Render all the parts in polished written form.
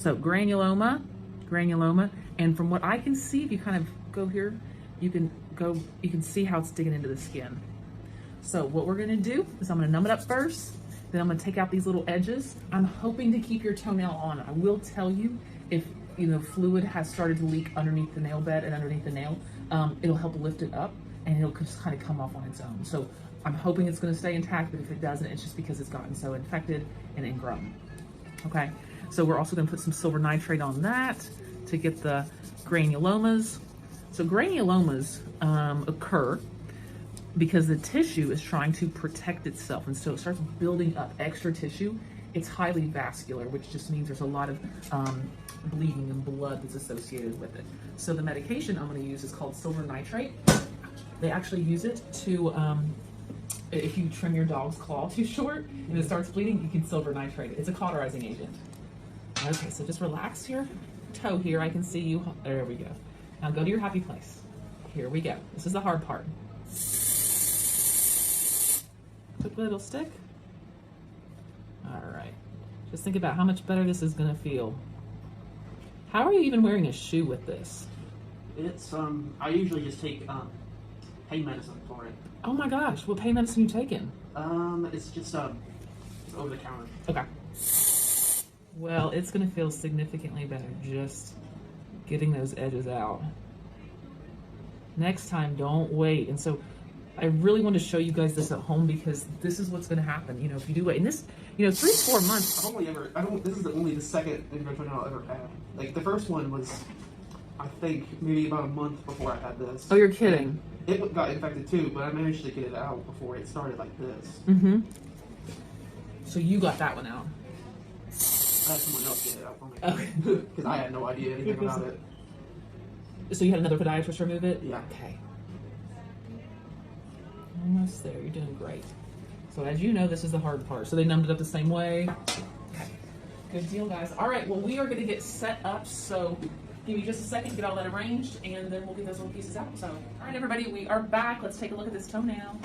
So granuloma, and from what I can see, if you kind of go here, you can see how it's digging into the skin. So what we're gonna do is I'm gonna numb it up first, then I'm gonna take out these little edges. I'm hoping to keep your toenail on. I will tell you, if fluid has started to leak underneath the nail bed and underneath the nail, it'll help lift it up and it'll just kind of come off on its own. So I'm hoping it's gonna stay intact, but if it doesn't, it's just because it's gotten so infected and ingrown. Okay, so we're also gonna put some silver nitrate on that to get the granulomas. So granulomas occur because the tissue is trying to protect itself, and so it starts building up extra tissue. It's highly vascular, which just means there's a lot of bleeding and blood that's associated with it. So the medication I'm going to use is called silver nitrate. They actually use it to, if you trim your dog's claw too short and it starts bleeding, you can silver nitrate it. It's a cauterizing agent. Okay, so just relax your toe here. I can see you. There we go. Now go to your happy place. Here we go. This is the hard part. Quick little stick. All right. Just think about how much better this is gonna feel. How are you even wearing a shoe with this? It's I usually just take pain medicine for it. Oh my gosh, what pain medicine you taking? It's just over the counter. Okay. Well, it's gonna feel significantly better just getting those edges out. Next time, don't wait. And so I really want to show you guys this at home because this is what's going to happen. If you do wait, and this, 3 to 4 months. This is only the second ingrown I've ever had. Like the first one was, I think, maybe about a month before I had this. Oh, you're kidding. And it got infected too, but I managed to get it out before it started like this. Mm-hmm. So you got that one out. I had someone else get it out for me. Okay. Because I had no idea anything about it. So you had another podiatrist remove it? Yeah. Okay. Almost there. You're doing great. So as you know, this is the hard part. So they numbed it up the same way. Okay. Good deal, guys. All right. Well, we are going to get set up. So give me just a second to get all that arranged, and then we'll get those little pieces out. So, all right, everybody, we are back. Let's take a look at this toenail.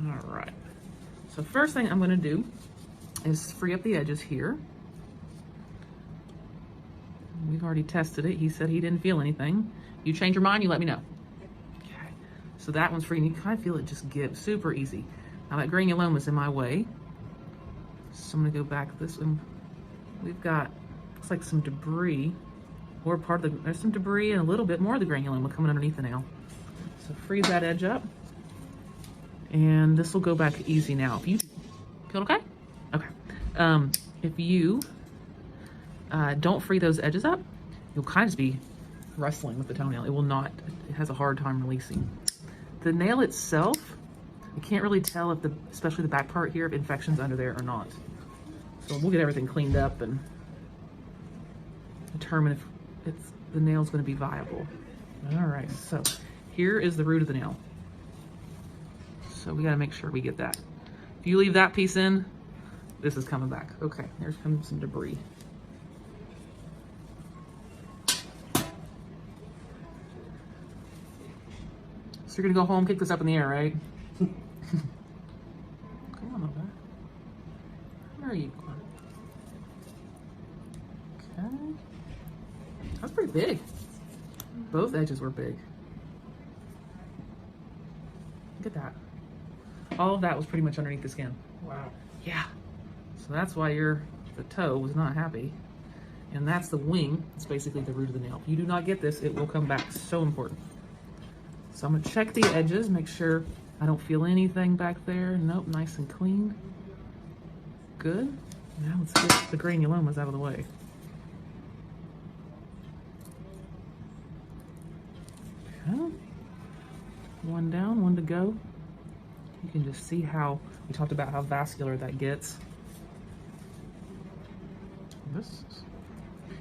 All right. So first thing I'm going to do is free up the edges here. We've already tested it. He said he didn't feel anything. You change your mind, you let me know. Okay. So that one's free, and you kind of feel it just give. Super easy. Now that granuloma's in my way. So I'm gonna go back this one. We've got, looks like some debris, or part of the, there's some debris and a little bit more of the granuloma coming underneath the nail. So freeze that edge up. And this will go back easy now. If you feel okay? Okay. If you don't free those edges up, you'll kind of just be wrestling with the toenail. It will not, it has a hard time releasing. The nail itself, you can't really tell if especially the back part here, if infection's under there or not. So we'll get everything cleaned up and determine if the nail's gonna be viable. All right, so here is the root of the nail. So we gotta make sure we get that. If you leave that piece in, this is coming back. Okay, there's some debris. So you're gonna go home, kick this up in the air, right? Come on over. Where are you going? Okay. That's pretty big. Both edges were big. Look at that. All of that was pretty much underneath the skin. Wow. Yeah. So that's why the toe was not happy. And that's the wing. It's basically the root of the nail. If you do not get this, it will come back. So important. So I'm gonna check the edges, make sure I don't feel anything back there. Nope, nice and clean. Good. Now let's get the granulomas out of the way. Okay. One down, one to go. You can just see how, we talked about how vascular that gets.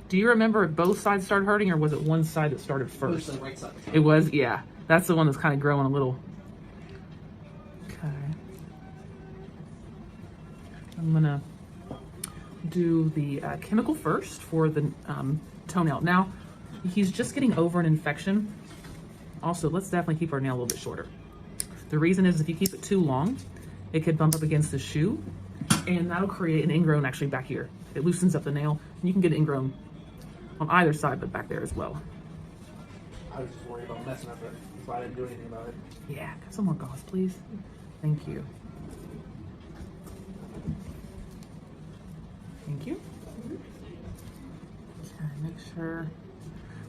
Do you remember if both sides started hurting, or was it one side that started first? It was the right side. It was, yeah. That's the one that's kind of growing a little. Okay. I'm gonna do the chemical first for the toenail. Now, he's just getting over an infection. Also, let's definitely keep our nail a little bit shorter. The reason is if you keep it too long, it could bump up against the shoe and that'll create an ingrown actually back here. It loosens up the nail, and you can get it ingrown on either side, but back there as well. I was just worried about messing up it, so I didn't do anything about it. Yeah, some more gauze, please. Thank you. Thank you. Okay, make sure.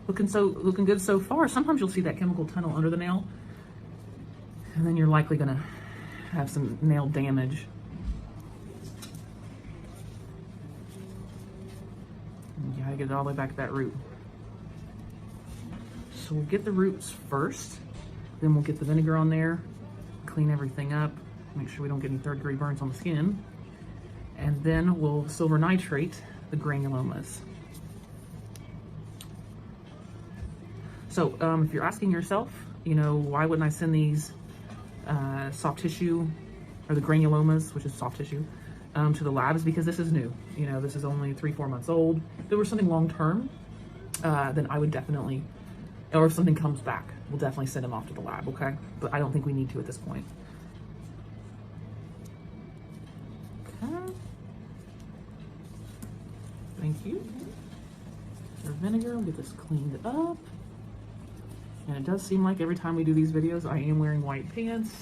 Looking good so far. Sometimes you'll see that chemical tunnel under the nail, and then you're likely gonna have some nail damage. You gotta get it all the way back to that root. So we'll get the roots first, then we'll get the vinegar on there, clean everything up, make sure we don't get any third-degree burns on the skin, and then we'll silver nitrate the granulomas. So if you're asking yourself, you know, why wouldn't I send these soft tissue, or the granulomas, which is soft tissue, to the lab, is because this is new. You know, this is only 3-4 months old. If there was something long-term, then I would definitely, or if something comes back, we'll definitely send them off to the lab, okay? But I don't think we need to at this point. Okay. Thank you. Our vinegar, we'll get this cleaned up. And it does seem like every time we do these videos, I am wearing white pants.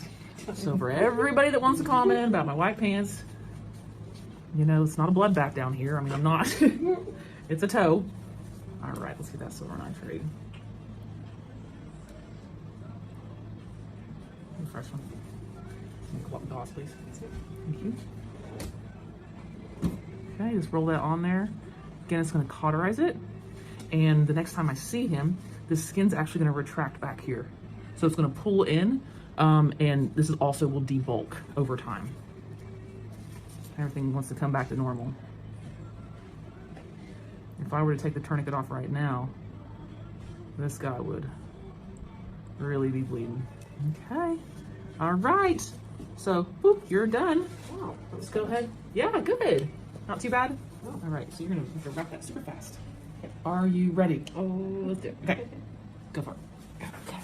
So for everybody that wants to comment about my white pants, you know, it's not a bloodbath down here. I mean, I'm not. It's a toe. All right, let's get that silver nitrate. The first one. Come up gauze, please. Thank you. Okay, just roll that on there. Again, it's going to cauterize it. And the next time I see him, the skin's actually going to retract back here. So it's going to pull in, and this is also will debulk over time. Everything wants to come back to normal. If I were to take the tourniquet off right now, this guy would really be bleeding. Okay. All right. So, boop, you're done. Wow. Let's go ahead. Yeah, good. Not too bad. All right, so you're gonna wrap that super fast. Are you ready? Oh, let's do it. Okay. Go for it. Okay.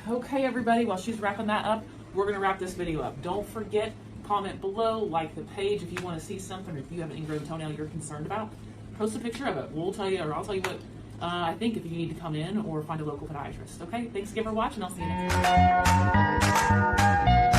Okay, everybody, while she's wrapping that up, we're gonna wrap this video up. Don't forget, comment below, like the page if you want to see something, or if you have an ingrown toenail you're concerned about, post a picture of it. We'll tell you, or I'll tell you what I think if you need to come in or find a local podiatrist. Okay, thanks again for watching. I'll see you next time.